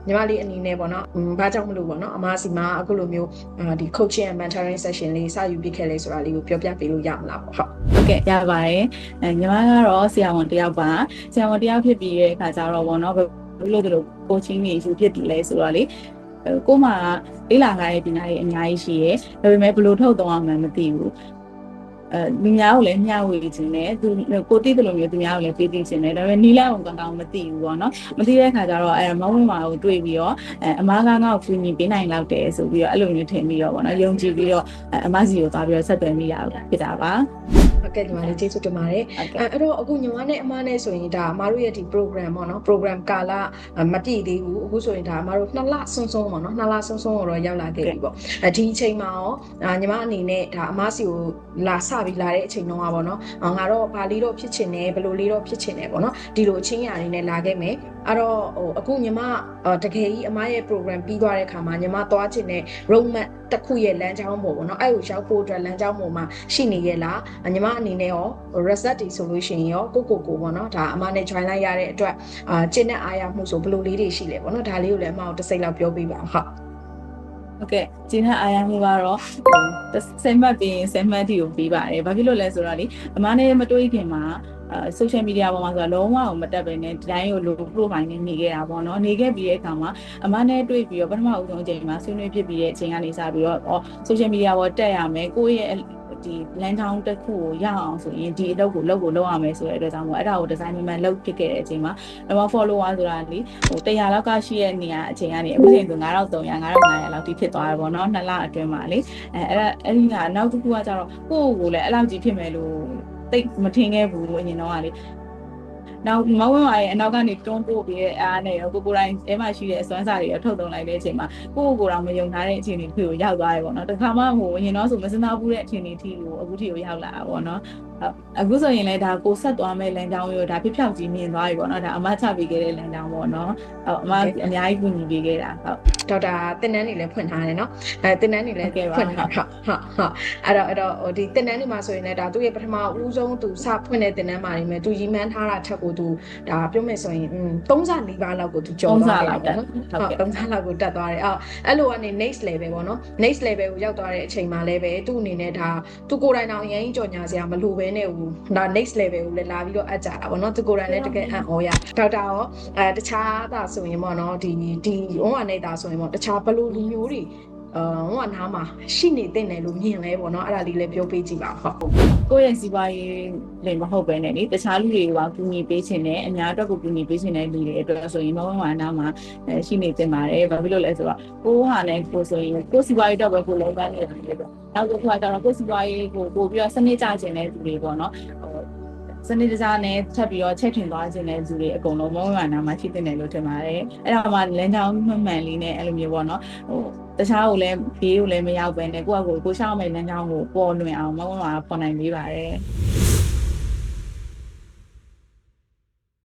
ညီမလေးအနေနဲ့ပေါ့နော်ဘာကြောင့်မလို့ပေါ့နော်အမစီမှာအခုလိုမျိုးဒီ coaching and mentoring session လေးစယူပြခဲ့လဲဆိုတာလေးကိုပြောပြပေးလို့ရမလားပေါ့ဟုတ်ကဲ့ရပါတယ်ညီမကတော့ဆရာဝန်တယောက်ပါဆရာဝန်တယောက်ဖြစ်ပြီးတဲ့အခါကျတော့ပေါ့နော်ဘယ်လိုတို့ coaching တွေယူဖြစ်ပြီလဲဆိုတော့လေကိုမှလေးလာခဲ့တဲ့ပညာရေးအများကြီးရှိရဲဒါပေမဲ့ဘယ်လိုထုတ်တော့မှမသိဘူးလူများကိုလည်းမျှဝေခြင်းနဲ့သူကိုတိတယ်လို့မျိုးသူများကိုလည်းပေးသိခြင်းနဲ့ဒါပေမဲ့နီးလိုက်အောင်ကောင်းမသိဘူးပေါ့နော်မသိတဲ့အခါကျတော့မဝင်းမာကိုတွေ့ပြီးတော့အမားကငါ့ကိုကူညီပေးနိုင်လောက်တယ်ဆိုပြီးတော့အဲ့လိုမျိုးထင်ပြီးတော့ပေါ့နော်ယုံကြည်ပြီးတော့အမစီကိုသွားပြီးတော့ဆက်သွယ်မိရဖြစ်တာပါဟုတ်ကဲ့ညီမလေးကျေးဇူးတင်ပါတယ်အဲ့တော့အခုညီမနဲ့အမနဲ့ဆိုရင်ဒါအမတို့ရဲ့ဒီ program ပေါ့နော် program ကာလမပြည့်သေးဘူးအခုဆိုရင်ဒါအမတို့2လစွန်းစွန်းပေါ့နော်2လစွန်းစွန်းတော့ရောက်လာခဲ့ပြီပေါ့ဒီအချိန်မှာရောညီမအနေနဲ့ဒါအမစီကိုလာစပြီးလာတဲ့အချိန်တုန်းကပေါ့နော်ငါတော့ဘာလေးတော့ဖြစ်ချင်တယ်ဘယ်လိုလေးတော့ဖြစ်ချင်တယ်ပေါ့နော်ဒီလိုအချင်းရာလေးနဲ့လာခဲ့မယ်အဲ့တော့အခုညီမတကယ်ကြီးအမရဲ့ program ပြီးသွားတဲ့အခါမှာညီမသွားချင်တဲ့ roadmap တစ်ခုရဲ့လမ်းကြောင်းပေါ်ပေါ့နော်အဲ့ကိုရောက်ဖို့အတွက်လမ်းကြောင်းပေါ်မှာရှိနေရဲ့လားညီမအနေနဲ့ရော result တွေဆိုလို့ရှိရင်ရောကိုပေါ့နော်ဒါအမနဲ့ join လိုက်ရတဲ့အတွက်ကျင့်တဲ့အားရမှုဆိုဘယ်လိုလေးတွေရှိလဲပေါ့နော်ဒါလေးကိုလည်းအမကိုတစ်စိတ်လောက်ပြောပြပါဟုတ်ကဲ့ကျင်းတဲ့အားရမှုကတော့10မှတ်ပြီး10မှတ်တီကိုပြီးပါတယ်ဘာဖြစ်လို့လဲဆိုတော့လေအမနဲ့မတွေးခင်မှာsocial media ပေါ်မှာဆိုတာလုံးဝမတက်ပဲနဲ့ဒီတိုင်းကိုလို profile နဲ့နေခဲ့တာပေါ့နော်နေခဲ့ပြီးတဲ့အခါမှာအမနဲ့တွေ့ပြီးတော့ပထမဦးဆုံးအချိန်မှာဆွေးနွေးဖြစ်ပြီးတဲ့အချိန်ကနေစပြီးတော့social media ပေါ်တက်ရမယ်ကိုယ့်ရဲ့ဒီလမ်းကြောင်းတစ်ခုကိုရအောင်ဆိုရင်ဒီအလုပ်ကိုလုပ်ရမယ်ဆိုတဲ့အတွက်ကြောင့်မို့အဲ့ဒါကို design မှန်လုပ်ဖြစ်ခဲ့တဲ့အချိန်မှာတော့ follower ဆိုတာလေ100လောက်ကရှိတဲ့နေရာအချိန်ကနေအခုချိန်ဆို9300 9500လောက်ထိဖြစ်သွားတယ်ပေါ့နော်2လအတွင်းမှာလေအဲ့ဒီကနောက်တစ်ခုကကျတော့ကိုယ့်ကိုလည်းအဲ့လောက်ကြီးဖြစ်မယ်လို့တိတ်မထင်ခဲ့ဘူးအရင်တော့ကလေနောက်မဝင်းပါရဲ့အနောက်ကနေတွန်းပို့ပြီးတဲ့အားနဲ့ရောကိုယ်တိုင်အဲမှာရှိတဲ့အစွမ်းစာတွေထုတ်သုံးလိုက်တဲ့အချိန်မှာကိုယ်တော့မယုံထားတဲ့အခြေအနေတစ်ခုကိုရောက်သွားတယ်ပေါ့နော်တခါမှအရင်တော့ဆိုမစင်သားဘူးတဲ့အခြေအနေထိကိုအခုထိကိုရောက်လာတာပေါ့နော်အခုဆိုရင်လည်းဒါကိုဆက်သွားမဲ့လမ်းကြောင်းရောဒါဖြစ်ဖြောက်ကြီးမြင်သွားပြီပေါ့နော်ဒါအမချပေးခဲ့တဲ့လမ်းကြောင်းပေါ့နော်အမအများကြီးကူညီပေးခဲ့တာဟုတ်ဒေါက်တာတင်နန်းနေလည်းဖွင့်ထားတယ်နော်တင်နန်းနေလည်းဖွင့်ထားဟုတ်အဲ့တော့ဒီတင်နန်းနေမှာဆိုရင်လည်းဒါသူ့ရဲ့ပထမဦးဆုံးသူစဖွင့်တဲ့တင်နန်းမှာနေမယ်သူရီမန်းထားတာထက်ကိုသူဒါပြောမယ်ဆိုရင်3ဆ4ပါးလောက်ကိုသူကျော်သွားတယ်ပေါ့နော်ဟုတ်3ဆလောက်ကိုတက်သွားတယ်အဲ့လိုကနေ next level ပေါ့နော် next level ကိုရောက်သွားတဲ့အချိန်မှာလည်းပဲသူ့အနေနဲ့ဒါသူကိုယ်တိုင်တော့အရင်ကြော်ညာစရာမလိုပဲနဲ့ဘူးဒါ next level ကိုလည်းလာပြီးတော့အပ်ကြတာပေါ့နော်သူကိုယ်တိုင်လည်းတကယ်အံ့ဩရဒေါက်တာရောတခြားသာဆိုရင်ပေါ့နော်ဒီဝန်းဝါနေတာဆိုရင်ပေါ့တခြားဘလို့လူမျိုးတွေဟိုကနားမှာရှိနေတဲ့တယ်လို့မြင်လဲပေါ့နော်အဲ့ဒါလေးလည်းပြောပေးကြည့်ပါဟုတ်ကိုယ့်ရဲ့စီးပွားရေးလည်းမဟုတ်ပဲနဲ့လေတခြားလူတွေကကူညီပေးခြင်းနဲ့အများအတွက်ကိုကူညီပေးခြင်းတဲ့လူတွေအတွက်ဆိုရင်မဝန်းဝါနားမှာရှိနေတင်ပါတယ်ဘာဖြစ်လို့လဲဆိုတော့ကိုဟာနဲ့ကိုဆိုရင်ကိုစီးပွားရေးတော့ပဲကိုလုံးပန်းနေတယ်ပေါ့နောက်တစ်ခုကကျတော့ကိုစီးပွားရေးကိုပို့ပြီးတော့စနစ်ကျခြင်းတဲ့လူတွေပေါ့နော်စနစ်တကျနဲ့ထပ်ပြီးတော့ချက်ထွင်သွားခြင်းတဲ့လူတွေအကုန်လုံးမဝန်းဝါနားမှာရှိတင်တယ်လို့ထင်ပါတယ်အဲ့ဒါမှလမ်းကြောင်းမှန်မှန်လေးနဲ့အဲ့လိုမျိုးပေါ့နော်တခြားကိုလည်းဘေးကိုလည်းမရောက်ပဲနဲ့ကိုယ့်အကိုရှောက်မဲ့လမ်းကြောင်းကိုပေါ်လွင်အောင်မဝန်းဝါဖော်နိုင်ပေးပါတယ်